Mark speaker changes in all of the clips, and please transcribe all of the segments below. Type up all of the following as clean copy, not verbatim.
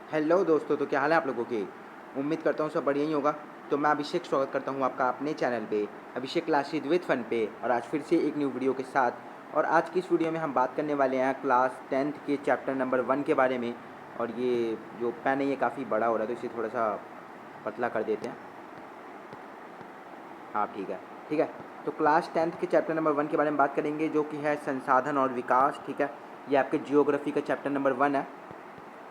Speaker 1: Hello दोस्तों, तो क्या हाल है आप लोगों के। उम्मीद करता हूँ सब बढ़िया ही होगा। तो मैं अभिषेक स्वागत करता हूँ आपका अपने चैनल पे, अभिषेक क्लासेज विद फन पे। और आज फिर से एक न्यू वीडियो के साथ। और आज की इस वीडियो में हम बात करने वाले हैं क्लास 10th के चैप्टर नंबर 1 के बारे में। और ये जो पेन है ये काफ़ी बड़ा हो रहा है, तो इसे थोड़ा सा पतला कर देते हैं। हाँ ठीक है, ठीक है। तो क्लास 10th के चैप्टर नंबर 1 के बारे में बात करेंगे, जो कि है संसाधन और विकास। ठीक है, ये आपके जियोग्राफी का चैप्टर नंबर 1 है।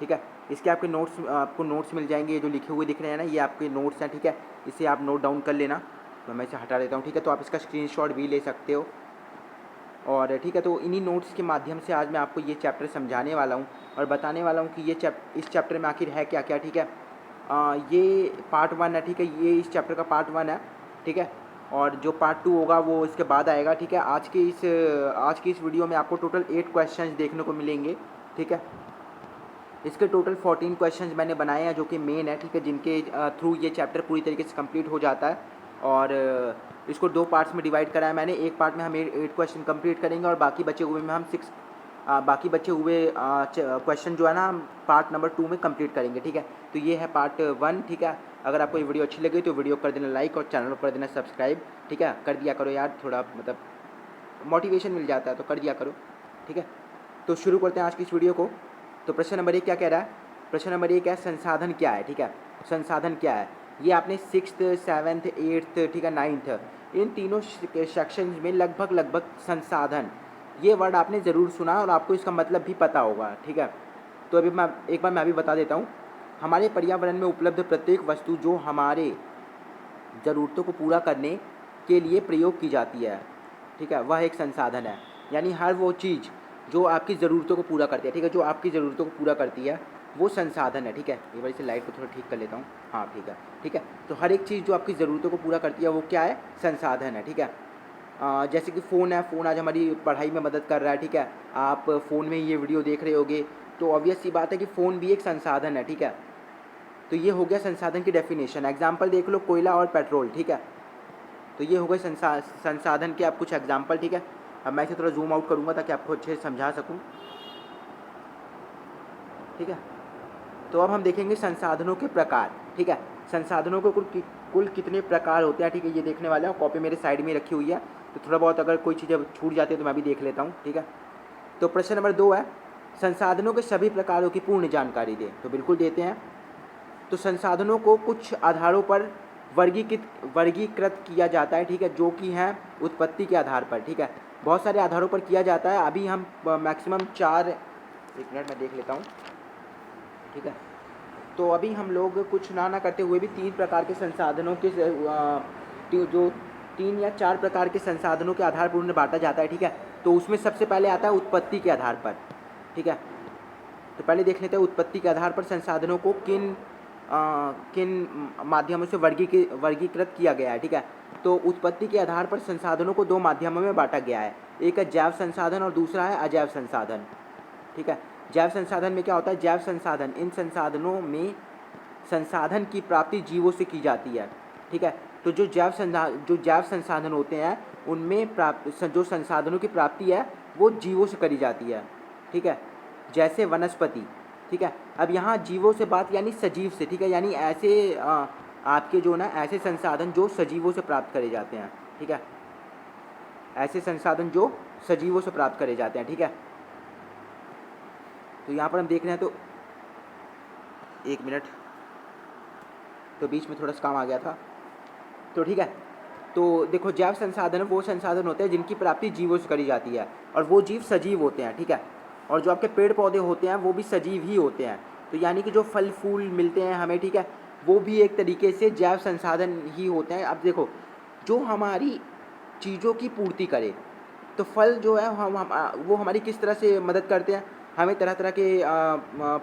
Speaker 1: ठीक है, इसके आपको नोट्स मिल जाएंगे। ये जो लिखे हुए दिख रहे हैं ना, ये आपके नोट्स हैं। ठीक है, इसे आप नोट डाउन कर लेना। तो मैं इसे हटा देता हूँ। ठीक है, तो आप इसका स्क्रीनशॉट भी ले सकते हो। और ठीक है, तो इन्हीं नोट्स के माध्यम से आज मैं आपको ये चैप्टर समझाने वाला हूँ और बताने वाला हूँ कि इस चैप्टर में आखिर है क्या क्या। ठीक है, ये पार्ट 1 है। ठीक है, ये इस चैप्टर का पार्ट 1 है। ठीक है, और जो पार्ट 2 होगा वो इसके बाद आएगा। ठीक है, आज की इस वीडियो में आपको टोटल 8 क्वेश्चंस देखने को मिलेंगे। ठीक है, इसके टोटल 14 क्वेश्चंस मैंने बनाए हैं, जो कि मेन है। ठीक है, जिनके थ्रू ये चैप्टर पूरी तरीके से कंप्लीट हो जाता है। और इसको 2 पार्ट्स में डिवाइड करा है मैंने। एक पार्ट में हम 8 क्वेश्चन कंप्लीट करेंगे, और बाकी बचे हुए में हम बाकी बचे हुए क्वेश्चन जो है ना, हम पार्ट नंबर 2 में कंप्लीट करेंगे। ठीक है, तो ये है पार्ट 1। ठीक है, अगर आपको ये वीडियो अच्छी लगी तो वीडियो कर देना लाइक और चैनल को कर देना सब्सक्राइब। ठीक है, कर दिया करो यार, थोड़ा मतलब मोटिवेशन मिल जाता है, तो कर दिया करो। ठीक है, तो शुरू करते हैं आज की इस वीडियो को। तो प्रश्न नंबर 1 क्या कह रहा है। प्रश्न नंबर 1 है संसाधन क्या है। ठीक है, संसाधन क्या है। ये आपने 6th 7th 8th ठीक है 9th इन तीनों सेक्शन में लगभग संसाधन, ये वर्ड आपने ज़रूर सुना और आपको इसका मतलब भी पता होगा। ठीक है, तो अभी मैं एक बार मैं भी बता देता हूँ। हमारे पर्यावरण में उपलब्ध प्रत्येक वस्तु जो हमारे ज़रूरतों को पूरा करने के लिए प्रयोग की जाती है, ठीक है, वह एक संसाधन है। यानी हर वो चीज़ जो आपकी ज़रूरतों को पूरा करती है, ठीक है, जो आपकी ज़रूरतों को पूरा करती है वो संसाधन है। ठीक है, एक बार इसे लाइट को थोड़ा ठीक कर लेता हूँ। हाँ ठीक है, ठीक है। तो हर एक चीज़ जो आपकी ज़रूरतों को पूरा करती है वो क्या है, संसाधन है। ठीक है, जैसे कि फ़ोन है, फ़ोन आज हमारी पढ़ाई में मदद कर रहा है। ठीक है, आप फ़ोन में ही ये वीडियो देख रहे होगे, तो ऑब्वियस सी बात है कि फ़ोन भी एक संसाधन है। ठीक है, तो ये हो गया संसाधन की डेफिनेशन। एग्जाम्पल देख लो, कोयला और पेट्रोल। ठीक है, तो ये हो गए संसाधन के आप कुछ एग्जाम्पल। ठीक है, अब मैं इसे थोड़ा जूम आउट करूँगा ताकि आपको अच्छे से समझा सकूँ। ठीक है, तो अब हम देखेंगे संसाधनों के प्रकार। ठीक है, संसाधनों को कुल कितने प्रकार होते हैं। ठीक है, ये देखने वाले हैं, कॉपी मेरे साइड में रखी हुई है, तो थोड़ा बहुत अगर कोई चीज़ें छूट जाती है तो मैं भी देख लेता हूँ। ठीक है, तो प्रश्न नंबर 2 है संसाधनों के सभी प्रकारों की पूर्ण जानकारी दें। तो बिल्कुल देते हैं। तो संसाधनों को कुछ आधारों पर वर्गीकृत किया जाता है। ठीक है, जो कि हैं उत्पत्ति के आधार पर। ठीक है, बहुत सारे आधारों पर किया जाता है। अभी हम मैक्सिमम 4, एक मिनट मैं देख लेता हूँ। ठीक है, तो अभी हम लोग कुछ ना करते हुए भी 3 प्रकार के संसाधनों के जो 3 या 4 प्रकार के संसाधनों के आधार पर उन्हें बांटा जाता है। ठीक है, तो उसमें सबसे पहले आता है उत्पत्ति के आधार पर। ठीक है, तो पहले देख लेते हैं उत्पत्ति के आधार पर संसाधनों को किन माध्यमों से वर्गीकृत किया गया है। ठीक है, तो उत्पत्ति के आधार पर संसाधनों को 2 माध्यमों में बांटा गया है। एक है जैव संसाधन और दूसरा है अजैव संसाधन। ठीक है, जैव संसाधन में क्या होता है, जैव संसाधन, इन संसाधनों में संसाधन की प्राप्ति जीवों से की जाती है। ठीक है, तो जो जैव संसाधन होते हैं उनमें जो संसाधनों की प्राप्ति है वो जीवों से करी जाती है। ठीक है, जैसे वनस्पति। ठीक है, अब यहाँ जीवों से बात यानी सजीव से। ठीक है, यानी ऐसे आपके जो ना ऐसे संसाधन जो सजीवों से प्राप्त करे जाते हैं। ठीक है, ऐसे संसाधन जो सजीवों से प्राप्त करे जाते हैं। ठीक है, तो यहाँ पर हम देख रहे हैं, तो एक मिनट, तो बीच में थोड़ा सा काम आ गया था। तो ठीक है, तो देखो जैव संसाधन वो संसाधन होते हैं जिनकी प्राप्ति जीवों से करी जाती है, और वो जीव सजीव होते हैं। ठीक है, और जो आपके पेड़ पौधे होते हैं वो भी सजीव ही होते हैं। तो यानी कि जो फल फूल मिलते हैं हमें, ठीक है, वो भी एक तरीके से जैव संसाधन ही होते हैं। अब देखो, जो हमारी चीज़ों की पूर्ति करे, तो फल जो है वो हमारी किस तरह से मदद करते हैं, हमें तरह तरह के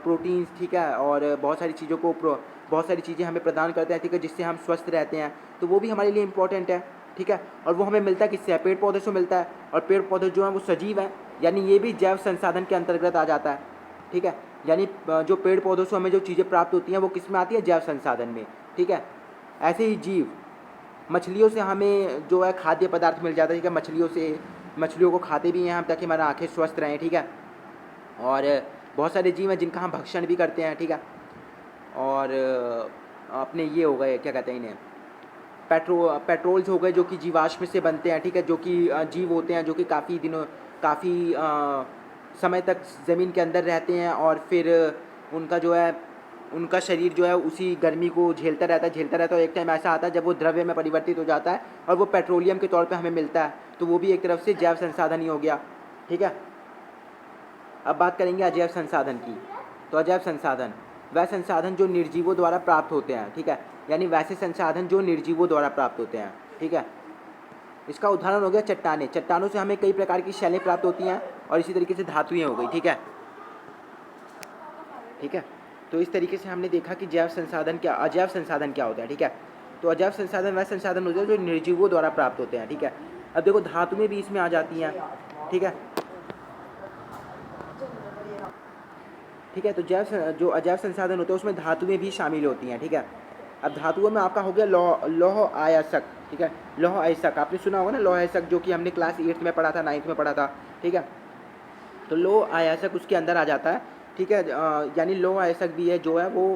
Speaker 1: प्रोटीन्स, ठीक है, और बहुत सारी चीज़ें हमें प्रदान करते हैं। ठीक है, जिससे हम स्वस्थ रहते हैं, तो वो भी हमारे लिए इम्पोर्टेंट है। ठीक है, और वो हमें मिलता है किससे, है पेड़ पौधे से मिलता है, और पेड़ पौधे जो हैं वो सजीव हैं, यानी ये भी जैव संसाधन के अंतर्गत आ जाता है। ठीक है, यानी जो पेड़ पौधों से हमें जो चीज़ें प्राप्त होती हैं वो किस में आती है, जैव संसाधन में। ठीक है, ऐसे ही जीव, मछलियों से हमें जो है खाद्य पदार्थ मिल जाता है। ठीक है, मछलियों को खाते भी हैं हम ताकि हमारा आँखें स्वस्थ रहें। ठीक है, और बहुत सारे जीव हैं जिनका हम भक्षण भी करते हैं। ठीक है, और अपने ये हो गए, क्या कहते हैं इन्हें, पेट्रोल्स हो गए जो कि जीवाश्म से बनते हैं, ठीक है, जो कि जीव होते हैं जो कि काफ़ी समय तक ज़मीन के अंदर रहते हैं और फिर उनका जो है उनका शरीर जो है उसी गर्मी को झेलता रहता है और एक टाइम ऐसा आता है जब वो द्रव्य में परिवर्तित हो जाता है और वो पेट्रोलियम के तौर पे हमें मिलता है, तो वो भी एक तरफ से जैव संसाधन ही हो गया। ठीक है, अब बात करेंगे अजैव संसाधन की। तो अजैव संसाधन वह संसाधन जो निर्जीवों द्वारा प्राप्त होते हैं, ठीक है, यानी वैसे संसाधन जो निर्जीवों द्वारा प्राप्त होते हैं। ठीक है, इसका उदाहरण हो गया चट्टानें। चट्टानों से हमें कई प्रकार की शैलें प्राप्त होती हैं और इसी तरीके से धातुएं हो गई। ठीक है, ठीक है, तो इस तरीके से हमने देखा कि जैव संसाधन क्या, अजैव संसाधन क्या होता है। ठीक है, तो अजैव संसाधन वह संसाधन होते हैं जो निर्जीवों द्वारा प्राप्त होते हैं। ठीक है, अब देखो धातुएं भी इसमें आ जाती हैं। ठीक है, ठीक है, तो जो अजैव संसाधन होते हैं उसमें धातुएं भी शामिल होती हैं। ठीक है, अब धातुओं में आपका हो गया लौह आयस्क। ठीक है, लौह अयस्क आपने सुना होगा ना, लौह अयस्क जो कि हमने क्लास 8 में पढ़ा था, 9th में पढ़ा था। ठीक है, तो लौह अयस्क उसके अंदर आ जाता है। ठीक है, यानी लौह अयस्क भी है जो है वो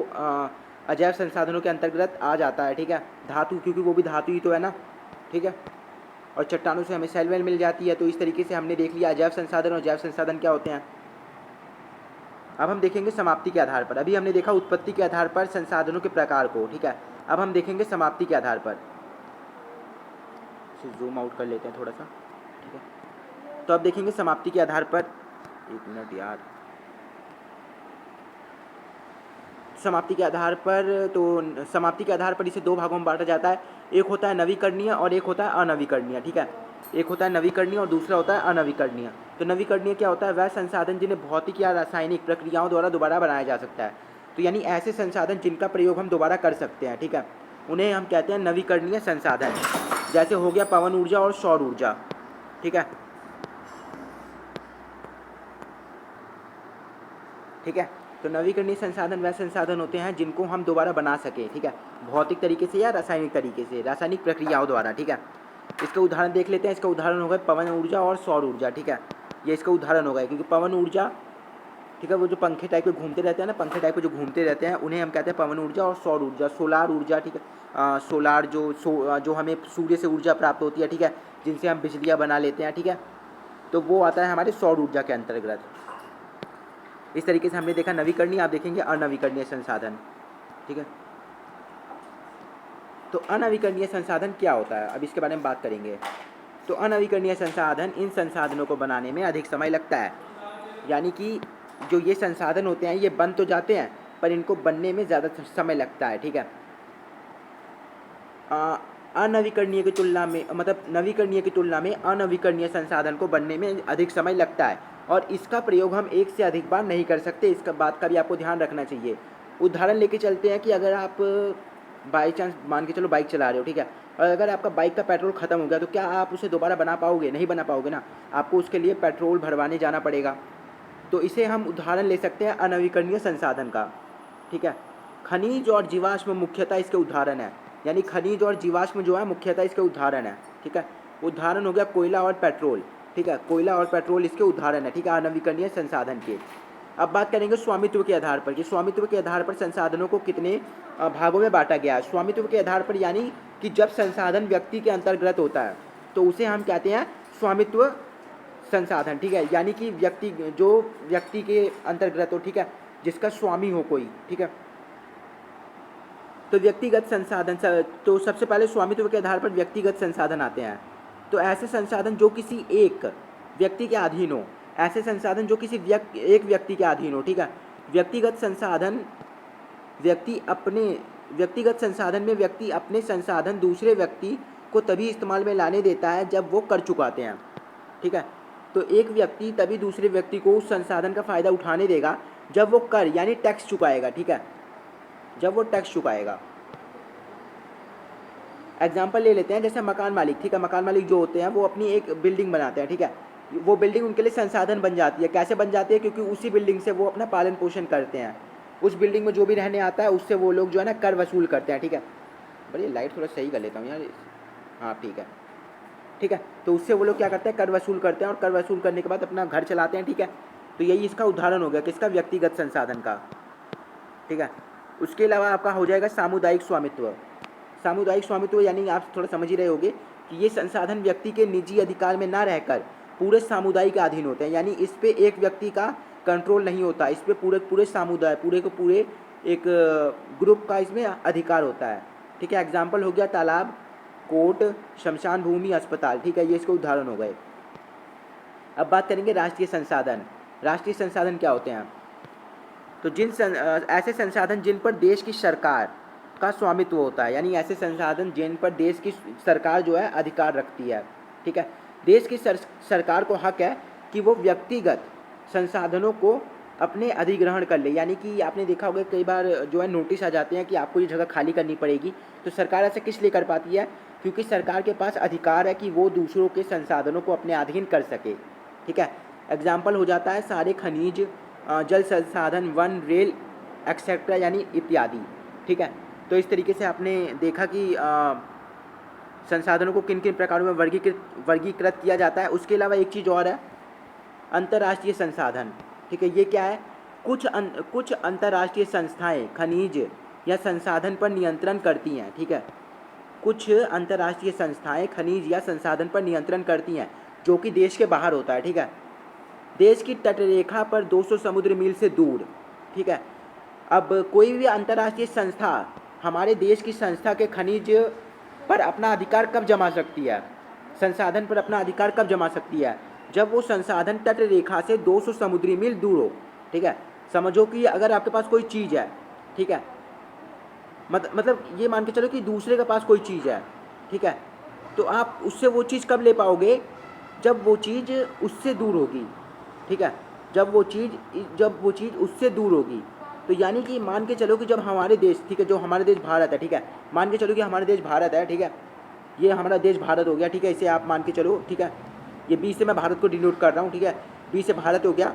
Speaker 1: अजैव संसाधनों के अंतर्गत आ जाता है। ठीक है, धातु, क्योंकि वो भी धातु ही तो है ना। ठीक है, और चट्टानों से हमें सेल वेल मिल जाती है। तो इस तरीके से हमने देख लिया अजैव संसाधन और जैव संसाधन क्या होते हैं। अब हम देखेंगे समाप्ति के आधार पर। अभी हमने देखा उत्पत्ति के आधार पर संसाधनों के प्रकार को। ठीक है, अब हम देखेंगे समाप्ति के आधार पर। जूम आउट कर लेते हैं थोड़ा सा। ठीक है, तो अब देखेंगे समाप्ति के आधार पर। एक मिनट यार, समाप्ति के आधार पर, तो समाप्ति के आधार पर इसे दो भागों में बांटा जाता है। एक होता है नवीकरणीय और एक होता है अनवीकरणीय। ठीक है, एक होता है नवीकरणीय और दूसरा होता है अनवीकरणीय। तो नवीकरणीय क्या होता है, वह संसाधन जिन्हें भौतिक या रासायनिक प्रक्रियाओं द्वारा दोबारा बनाया जा सकता है। तो यानी ऐसे संसाधन जिनका प्रयोग हम दोबारा कर सकते हैं। ठीक है, उन्हें हम कहते हैं नवीकरणीय संसाधन। जैसे हो गया पवन ऊर्जा और सौर ऊर्जा। ठीक है, ठीक है, तो नवीकरणीय संसाधन वह संसाधन होते हैं जिनको हम दोबारा बना सकें। ठीक है, भौतिक तरीके से या रासायनिक तरीके से, रासायनिक प्रक्रियाओं द्वारा। ठीक है, इसका उदाहरण देख लेते हैं। इसका उदाहरण होगा पवन ऊर्जा और सौर ऊर्जा। ठीक है, ये इसका उदाहरण होगा, क्योंकि पवन ऊर्जा, ठीक है, वो जो पंखे टाइप के घूमते रहते हैं ना, पंखे टाइप के जो घूमते रहते हैं उन्हें हम कहते हैं पवन ऊर्जा और सौर ऊर्जा, सोलार ऊर्जा। ठीक है, सोलार जो हमें सूर्य से ऊर्जा प्राप्त होती है। ठीक है, जिनसे हम बिजलियाँ बना लेते हैं। ठीक है, तो वो आता है हमारे सौर ऊर्जा के अंतर्गत। इस तरीके से हमने देखा नवीकरणीय, आप देखेंगे अनवीकरणीय संसाधन। ठीक है, तो अनवीकरणीय संसाधन क्या होता है, अब इसके बारे में बात करेंगे। तो अनवीकरणीय संसाधन, इन संसाधनों को बनाने में अधिक समय लगता है। यानी कि जो ये संसाधन होते हैं ये बन तो जाते हैं पर इनको बनने में ज़्यादा समय लगता है। ठीक है, अनवीकरणीय की तुलना में, मतलब नवीकरणीय की तुलना में अनवीकरणीय संसाधन को बनने में अधिक समय लगता है और इसका प्रयोग हम एक से अधिक बार नहीं कर सकते। इसका बात का भी आपको ध्यान रखना चाहिए। उदाहरण लेके चलते हैं कि अगर आप बाई चांस मान के चलो बाइक चला रहे हो। ठीक है, और अगर आपका बाइक का पेट्रोल ख़त्म हो गया तो क्या आप उसे दोबारा बना पाओगे? नहीं बना पाओगे ना, आपको उसके लिए पेट्रोल भरवाने जाना पड़ेगा। तो इसे हम उदाहरण ले सकते हैं अनवीकरणीय संसाधन का। ठीक है, खनिज और जीवाश्म मुख्यतः इसके उदाहरण है। यानी खनिज और जीवाश्म जो है मुख्यतः इसके उदाहरण है। ठीक है, उदाहरण हो गया कोयला और पेट्रोल। ठीक है, कोयला और पेट्रोल इसके उदाहरण है। ठीक है, अनवीकरणीय संसाधन के। अब बात करेंगे स्वामित्व के आधार पर कि स्वामित्व के आधार पर संसाधनों को कितने भागों में बांटा गया है। स्वामित्व के आधार पर यानी कि जब संसाधन व्यक्ति के अंतर्गत होता है तो उसे हम कहते हैं स्वामित्व संसाधन। ठीक है, यानी कि व्यक्ति के अंतर्गत हो। ठीक है, जिसका स्वामी हो कोई। ठीक है, तो व्यक्तिगत संसाधन, तो सबसे पहले स्वामित्व के आधार पर व्यक्तिगत संसाधन आते हैं। तो ऐसे संसाधन जो किसी एक व्यक्ति के अधीन हो, ऐसे संसाधन जो किसी एक व्यक्ति के अधीन हो। ठीक है, व्यक्तिगत संसाधन व्यक्तिगत संसाधन में व्यक्ति अपने संसाधन दूसरे व्यक्ति को तभी इस्तेमाल में लाने देता है जब वो कर चुकाते हैं। ठीक है, तो एक व्यक्ति तभी दूसरे व्यक्ति को उस संसाधन का फ़ायदा उठाने देगा जब वो कर यानी टैक्स चुकाएगा। ठीक है, जब वो टैक्स चुकाएगा। एग्जाम्पल ले लेते हैं, जैसे मकान मालिक। ठीक है, मकान मालिक जो होते हैं वो अपनी एक बिल्डिंग बनाते हैं। ठीक है, वो बिल्डिंग उनके लिए संसाधन बन जाती है। कैसे बन जाती है? क्योंकि उसी बिल्डिंग से वो अपना पालन पोषण करते हैं। उस बिल्डिंग में जो भी रहने आता है उससे वो लोग जो है ना कर वसूल करते हैं। ठीक है, बड़ी लाइट थोड़ा सही कर लेता हूँ यार। हाँ ठीक है, ठीक है, तो उससे वो लोग क्या करते हैं, कर वसूल करते हैं और कर वसूल करने के बाद अपना घर चलाते हैं। ठीक है, तो यही इसका उदाहरण हो गया किसका, व्यक्तिगत संसाधन का। ठीक है, उसके अलावा आपका हो जाएगा सामुदायिक स्वामित्व। सामुदायिक स्वामित्व यानी आप थोड़ा समझ ही रहे होंगे कि ये संसाधन व्यक्ति के निजी अधिकार में ना रहकर पूरे समुदाय के अधीन होते हैं, यानी इस पे एक व्यक्ति का कंट्रोल नहीं होता, इस पे पूरे पूरे समुदाय, पूरे को पूरे एक ग्रुप का इसमें अधिकार होता है। ठीक है, एग्जाम्पल हो गया तालाब, कोर्ट, शमशान भूमि, अस्पताल। ठीक है, ये इसके उदाहरण हो गए। अब बात करेंगे राष्ट्रीय संसाधन। राष्ट्रीय संसाधन क्या होते हैं? तो ऐसे संसाधन जिन पर देश की सरकार का स्वामित्व होता है, यानी ऐसे संसाधन जिन पर देश की सरकार जो है अधिकार रखती है। ठीक है, देश की सरकार को हक है कि वो व्यक्तिगत संसाधनों को अपने अधिग्रहण कर ले। यानी कि आपने देखा होगा कई बार जो है नोटिस आ जाते हैं कि आपको ये जगह खाली करनी पड़ेगी, तो सरकार ऐसा किस लिए कर पाती है? क्योंकि सरकार के पास अधिकार है कि वो दूसरों के संसाधनों को अपने अधीन कर सके। ठीक है, एग्जाम्पल हो जाता है सारे खनिज, जल संसाधन, वन, रेल एक्सेट्रा, यानी इत्यादि। ठीक है, तो इस तरीके से आपने देखा कि संसाधनों को किन किन प्रकारों में वर्गीकृत किया जाता है। उसके अलावा एक चीज़ और है, अंतर्राष्ट्रीय संसाधन। ठीक है, ये क्या है? कुछ अंतर्राष्ट्रीय संस्थाएं खनिज या संसाधन पर नियंत्रण करती हैं। ठीक है, कुछ अंतर्राष्ट्रीय संस्थाएं खनिज या संसाधन पर नियंत्रण करती हैं जो कि देश के बाहर होता है। ठीक है, देश की तटरेखा पर 200 समुद्र मील से दूर। ठीक है, अब कोई भी अंतर्राष्ट्रीय संस्था हमारे देश की संस्था के खनिज पर अपना अधिकार कब जमा सकती है? संसाधन पर अपना अधिकार कब जमा सकती है? जब वो संसाधन तट रेखा से 200 समुद्री मील दूर हो। ठीक है, समझो कि अगर आपके पास कोई चीज़ है, ठीक है, मतलब ये मान के चलो कि दूसरे के पास कोई चीज़ है, ठीक है, तो आप उससे वो चीज़ कब ले पाओगे? जब वो चीज़ उससे दूर होगी। ठीक है, जब वो चीज़ उससे दूर होगी। तो यानी कि मान के चलो कि जब हमारे देश, ठीक है, जो हमारा देश भारत है, ठीक है, मान के चलो कि हमारा देश भारत है, ठीक है, ये हमारा देश भारत हो गया। ठीक है, इसे आप मान के चलो, ठीक है, ये बी से मैं भारत को डिनोट कर रहा हूँ। ठीक है, बी से भारत हो गया,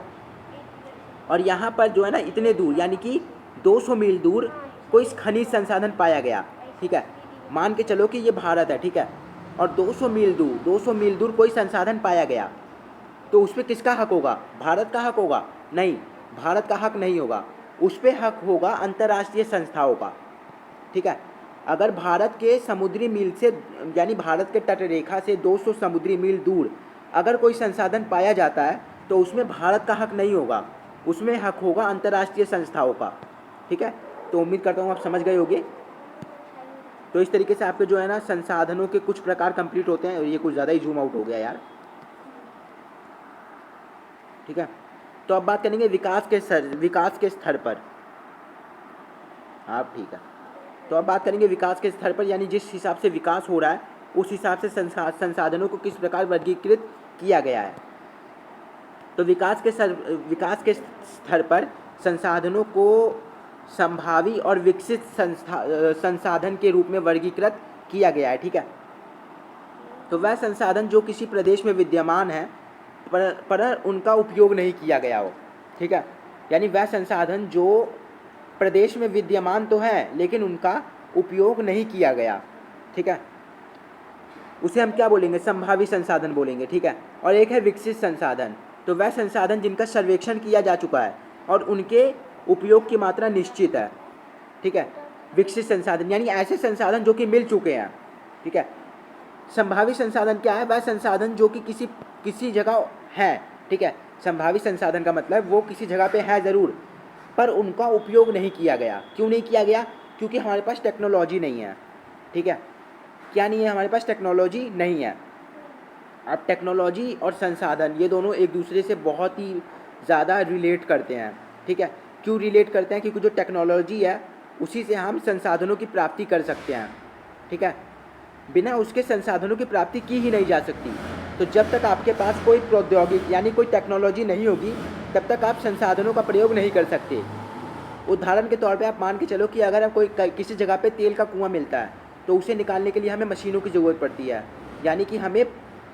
Speaker 1: और यहाँ पर जो है ना इतने दूर यानी कि 200 मील दूर कोई खनिज संसाधन पाया गया। ठीक है, मान के चलो कि ये भारत है, ठीक है, और 200 मील दूर कोई संसाधन पाया गया, तो उस पर किसका हक होगा? भारत का हक होगा? नहीं, भारत का हक नहीं होगा, उस पर हक होगा अंतर्राष्ट्रीय संस्थाओं का। ठीक है, अगर भारत के समुद्री मील से, यानी भारत के तटरेखा से 200 समुद्री मील दूर अगर कोई संसाधन पाया जाता है तो उसमें भारत का हक नहीं होगा, उसमें हक होगा अंतर्राष्ट्रीय संस्थाओं का। ठीक है, तो उम्मीद करता हूँ आप समझ गए होंगे। तो इस तरीके से आपके जो है ना संसाधनों के कुछ प्रकार कंप्लीट होते हैं। ये कुछ ज़्यादा ही जूम आउट हो गया यार। ठीक है, तो अब बात करेंगे विकास के स्तर पर। हाँ ठीक है, तो अब बात करेंगे विकास के स्तर पर, यानी जिस हिसाब से विकास हो रहा है उस हिसाब से संसाधनों को किस प्रकार वर्गीकृत किया गया है। तो विकास के स्तर पर संसाधनों को संभावी और विकसित संसाधन के रूप में वर्गीकृत किया गया है। ठीक है, तो वह संसाधन जो किसी प्रदेश में विद्यमान है पर उनका उपयोग नहीं किया गया हो। ठीक है, यानी वह संसाधन जो प्रदेश में विद्यमान तो है लेकिन उनका उपयोग नहीं किया गया। ठीक है, उसे हम क्या बोलेंगे? संभावी संसाधन बोलेंगे। ठीक है, और एक है विकसित संसाधन, तो वह संसाधन जिनका सर्वेक्षण किया जा चुका है और उनके उपयोग की मात्रा निश्चित है। ठीक है, विकसित संसाधन यानी ऐसे संसाधन जो कि मिल चुके हैं। ठीक है, संभावी संसाधन क्या है? वह संसाधन जो कि किसी जगह है। ठीक है, संभावी संसाधन का मतलब वो किसी जगह पे है ज़रूर पर उनका उपयोग नहीं किया गया। क्यों नहीं किया गया? क्योंकि हमारे पास टेक्नोलॉजी नहीं है। ठीक है, क्या नहीं है? हमारे पास टेक्नोलॉजी नहीं है। अब टेक्नोलॉजी और संसाधन ये दोनों एक दूसरे से बहुत ही ज़्यादा रिलेट करते हैं। ठीक है, क्यों रिलेट करते हैं? क्योंकि जो टेक्नोलॉजी है उसी से हम संसाधनों की प्राप्ति कर सकते हैं। ठीक है, बिना उसके संसाधनों की प्राप्ति की ही नहीं जा सकती। तो जब तक आपके पास कोई प्रौद्योगिकी यानी कोई टेक्नोलॉजी नहीं होगी तब तक आप संसाधनों का प्रयोग नहीं कर सकते। उदाहरण के तौर पे आप मान के चलो कि अगर कोई किसी जगह पे तेल का कुआं मिलता है तो उसे निकालने के लिए हमें मशीनों की ज़रूरत पड़ती है, यानी कि हमें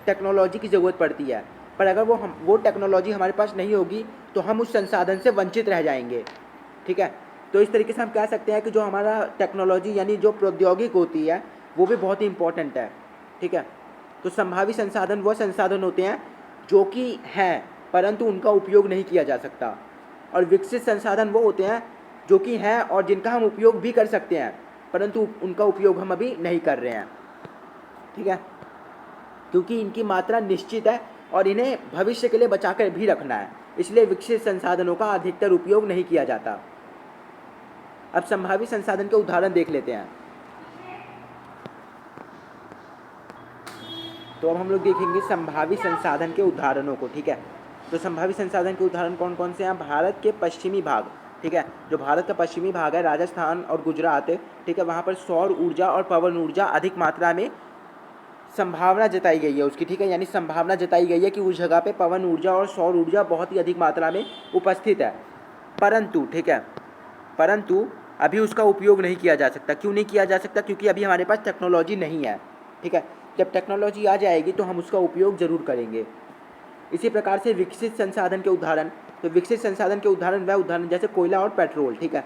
Speaker 1: टेक्नोलॉजी की ज़रूरत पड़ती है। पर अगर वो टेक्नोलॉजी हमारे पास नहीं होगी तो हम उस संसाधन से वंचित रह जाएंगे। ठीक है, तो इस तरीके से हम कह सकते हैं कि जो हमारा टेक्नोलॉजी यानी जो प्रौद्योगिकी होती है वो भी बहुत ही इम्पोर्टेंट है। ठीक है, तो संभावी संसाधन वो संसाधन होते हैं जो कि हैं परंतु उनका उपयोग नहीं किया जा सकता, और विकसित संसाधन वो होते हैं जो कि हैं और जिनका हम उपयोग भी कर सकते हैं, परंतु उनका उपयोग हम अभी नहीं कर रहे हैं, ठीक है, क्योंकि इनकी मात्रा निश्चित है और इन्हें भविष्य के लिए बचा कर भी रखना है, इसलिए विकसित संसाधनों का अधिकतर उपयोग नहीं किया जाता। अब संभावित संसाधन के उदाहरण देख लेते हैं। तो अब हम लोग देखेंगे संभावित संसाधन के उदाहरणों को, ठीक है। तो संभावित संसाधन के उदाहरण कौन कौन से हैं? भारत के पश्चिमी भाग, ठीक है, जो भारत का पश्चिमी भाग है, राजस्थान और गुजरात, ठीक है, वहाँ पर सौर ऊर्जा और पवन ऊर्जा अधिक मात्रा में संभावना जताई गई है उसकी, ठीक है, यानी संभावना जताई गई है कि उस जगह पे पवन ऊर्जा और सौर ऊर्जा बहुत ही अधिक मात्रा में उपस्थित है, परंतु, ठीक है, परंतु अभी उसका उपयोग नहीं किया जा सकता। क्यों नहीं किया जा सकता? क्योंकि अभी हमारे पास टेक्नोलॉजी नहीं है, ठीक है। जब टेक्नोलॉजी आ जाएगी तो हम उसका उपयोग ज़रूर करेंगे। इसी प्रकार से विकसित संसाधन के उदाहरण, तो विकसित संसाधन के उदाहरण वह उदाहरण जैसे कोयला और पेट्रोल, ठीक है,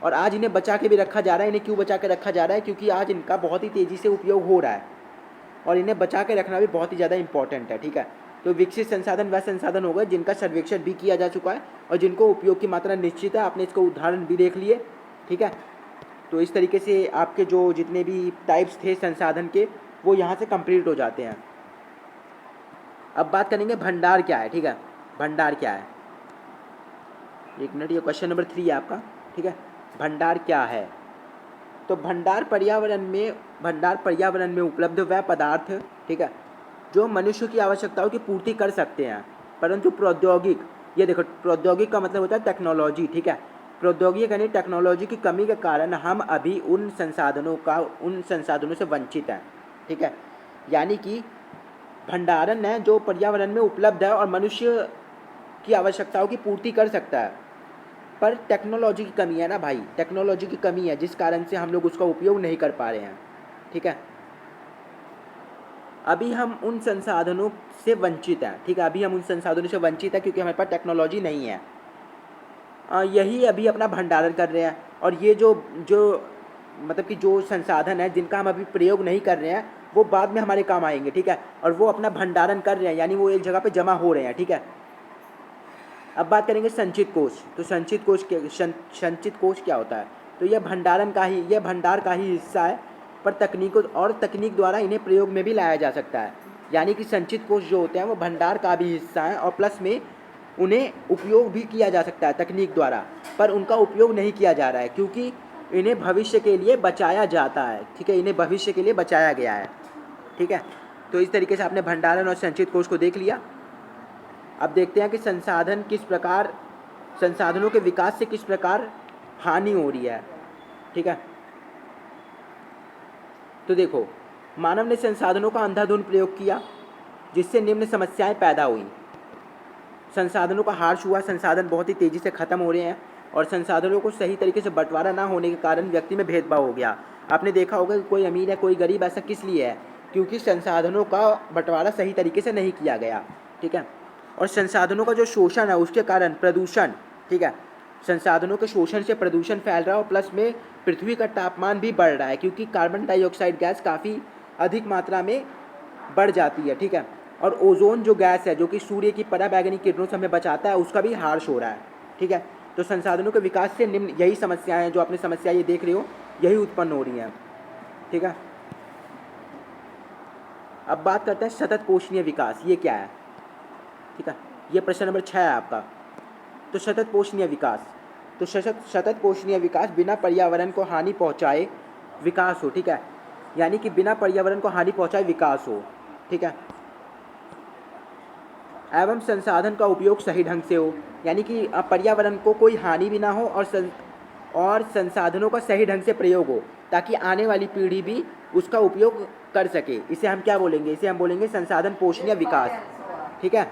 Speaker 1: और आज इन्हें बचा के भी रखा जा रहा है। इन्हें क्यों बचा के रखा जा रहा है? क्योंकि आज इनका बहुत ही तेज़ी से उपयोग हो रहा है और इन्हें बचा के रखना भी बहुत ही ज़्यादा इंपॉर्टेंट है, ठीक है। तो विकसित संसाधन वह संसाधन होगा जिनका सर्वेक्षण भी किया जा चुका है और जिनको उपयोग की मात्रा निश्चित है। आपने इसका उदाहरण भी देख लिए, ठीक है। तो इस तरीके से आपके जो जितने भी टाइप्स थे संसाधन के वो यहाँ से कंप्लीट हो जाते हैं। अब बात करेंगे भंडार क्या है, ठीक है, भंडार क्या है। एक मिनट, ये क्वेश्चन नंबर 3 है आपका, ठीक है। भंडार क्या है? तो भंडार पर्यावरण में उपलब्ध वह पदार्थ, ठीक है, जो मनुष्य की आवश्यकताओं की पूर्ति कर सकते हैं, परंतु प्रौद्योगिक, ये देखो प्रौद्योगिक का मतलब होता है टेक्नोलॉजी, ठीक है, प्रौद्योगिक यानी टेक्नोलॉजी की कमी के कारण हम अभी उन संसाधनों से वंचित हैं, ठीक है। यानी कि भंडारण है जो पर्यावरण में उपलब्ध है और मनुष्य की आवश्यकताओं की पूर्ति कर सकता है, पर टेक्नोलॉजी की कमी है ना भाई, टेक्नोलॉजी की कमी है जिस कारण से हम लोग उसका उपयोग नहीं कर पा रहे हैं, ठीक है। अभी हम उन संसाधनों से वंचित हैं, ठीक है, अभी हम उन संसाधनों से वंचित हैं क्योंकि हमारे पास टेक्नोलॉजी नहीं है। यही अभी अपना भंडारण कर रहे हैं और ये जो जो मतलब कि जो संसाधन है जिनका हम अभी प्रयोग नहीं कर रहे हैं वो बाद में हमारे काम आएंगे, ठीक है, और वो अपना भंडारण कर रहे हैं, यानी वो एक जगह पे जमा हो रहे हैं, ठीक है। अब बात करेंगे संचित कोष। तो संचित कोष क्या होता है? तो यह भंडार का ही हिस्सा है, पर तकनीक द्वारा इन्हें प्रयोग में भी लाया जा सकता है। यानी कि संचित कोष जो होते हैं वो भंडार का भी हिस्सा है और प्लस में उन्हें उपयोग भी किया जा सकता है तकनीक द्वारा, पर उनका उपयोग नहीं किया जा रहा है क्योंकि इन्हें भविष्य के लिए बचाया जाता है, ठीक है, इन्हें भविष्य के लिए बचाया गया है, ठीक है। तो इस तरीके से आपने भंडारण और संचित कोष को देख लिया। अब देखते हैं कि संसाधनों के विकास से किस प्रकार हानि हो रही है, ठीक है। तो देखो, मानव ने संसाधनों का अंधाधुंध प्रयोग किया जिससे निम्न समस्याएं पैदा हुई। संसाधनों का ह्रास हुआ, संसाधन बहुत ही तेज़ी से ख़त्म हो रहे हैं और संसाधनों को सही तरीके से बंटवारा ना होने के कारण व्यक्ति में भेदभाव हो गया। आपने देखा होगा कि कोई अमीर है कोई गरीब, ऐसा किस लिए है? क्योंकि संसाधनों का बंटवारा सही तरीके से नहीं किया गया, ठीक है। और संसाधनों का जो शोषण है उसके कारण प्रदूषण, ठीक है, संसाधनों के शोषण से प्रदूषण फैल रहा है और प्लस में पृथ्वी का तापमान भी बढ़ रहा है क्योंकि कार्बन डाइऑक्साइड गैस काफ़ी अधिक मात्रा में बढ़ जाती है, ठीक है। और ओजोन जो गैस है जो कि सूर्य की पराबैंगनी किरणों से हमें बचाता है उसका भी ह्रास हो रहा है, ठीक है। तो संसाधनों के विकास से निम्न यही समस्याएं हैं जो आपने समस्या ये देख रहे हो, यही उत्पन्न हो रही हैं, ठीक है। अब बात करते हैं सतत पोषणीय विकास, ये क्या है, ठीक है, ये प्रश्न नंबर 6 है आपका। तो सतत पोषणीय विकास, तो सतत पोषणीय विकास बिना पर्यावरण को हानि पहुंचाए विकास हो, ठीक है, यानी कि बिना पर्यावरण को हानि पहुंचाए विकास हो, ठीक है, एवं संसाधन का उपयोग सही ढंग से हो, यानी कि पर्यावरण को कोई हानि भी ना हो और संसाधनों का सही ढंग से प्रयोग हो ताकि आने वाली पीढ़ी भी उसका उपयोग कर सके। इसे हम क्या बोलेंगे? इसे हम बोलेंगे संसाधन पोषणीय विकास, ठीक है।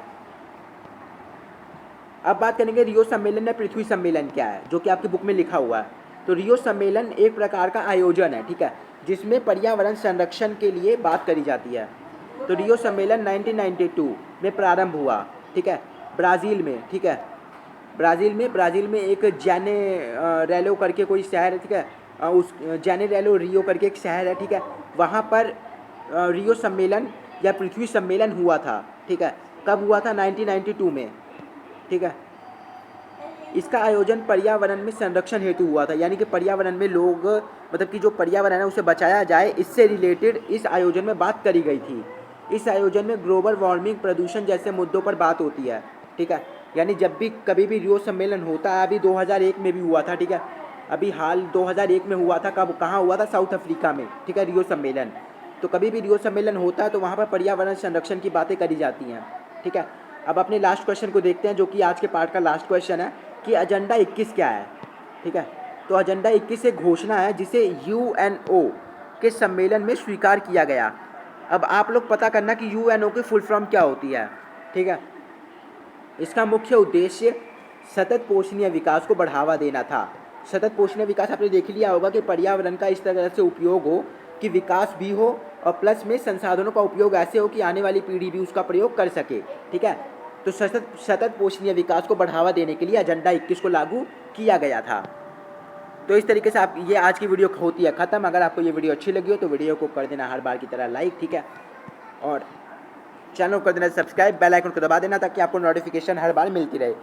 Speaker 1: अब बात करेंगे रियो सम्मेलन या पृथ्वी सम्मेलन क्या है, जो कि आपकी बुक में लिखा हुआ है। तो रियो सम्मेलन एक प्रकार का आयोजन है, ठीक है, जिसमें पर्यावरण संरक्षण के लिए बात करी जाती है। तो रियो सम्मेलन 1992 में प्रारंभ हुआ, ठीक है, ब्राज़ील में, ठीक है, ब्राज़ील में एक जाने रेलो करके कोई शहर है, ठीक है, उस जाने रेलो रियो करके एक शहर है, ठीक है, वहाँ पर रियो सम्मेलन या पृथ्वी सम्मेलन हुआ था, ठीक है। कब हुआ था? 1992 में, ठीक है। इसका आयोजन पर्यावरण में संरक्षण हेतु हुआ था, यानी कि पर्यावरण में लोग मतलब कि जो पर्यावरण है उसे बचाया जाए, इससे रिलेटेड इस आयोजन में बात करी गई थी। इस आयोजन में ग्लोबल वार्मिंग, प्रदूषण जैसे मुद्दों पर बात होती है, ठीक है। यानी जब भी कभी भी रियो सम्मेलन होता है, अभी 2001 में भी हुआ था, ठीक है। अभी हाल 2001 में हुआ था, कब कहाँ हुआ था? साउथ अफ्रीका में, ठीक है, रियो सम्मेलन। तो कभी भी रियो सम्मेलन होता है तो वहाँ पर पर्यावरण संरक्षण की बातें करी जाती हैं, ठीक है। अब अपने लास्ट क्वेश्चन को देखते हैं, जो कि आज के पार्ट का लास्ट क्वेश्चन है कि एजेंडा 21 क्या है, ठीक है। तो एजेंडा 21 एक घोषणा है जिसे यूएनओ के सम्मेलन में स्वीकार किया गया। अब आप लोग पता करना कि यूएनओ की फुल फॉर्म क्या होती है, ठीक है। इसका मुख्य उद्देश्य सतत पोषणीय विकास को बढ़ावा देना था। सतत पोषणीय विकास आपने देख लिया होगा कि पर्यावरण का इस तरह से उपयोग हो कि विकास भी हो और प्लस में संसाधनों का उपयोग ऐसे हो कि आने वाली पीढ़ी भी उसका प्रयोग कर सके, ठीक है। तो सतत पोषणीय विकास को बढ़ावा देने के लिए एजेंडा 21 को लागू किया गया था। तो इस तरीके से आप ये आज की वीडियो होती है ख़त्म। अगर आपको ये वीडियो अच्छी लगी हो तो वीडियो को कर देना हर बार की तरह लाइक, ठीक है, और चैनल को कर देना सब्सक्राइब, बेल आइकन को दबा देना ताकि आपको नोटिफिकेशन हर बार मिलती रहे।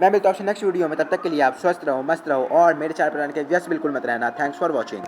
Speaker 1: मैं मिलता हूँ नेक्स्ट वीडियो में, तब तक के लिए आप स्वस्थ रहो, मस्त रहो और मेरे चैनल पर रहने के व्यस्त बिल्कुल मत रहना। Thanks for watching.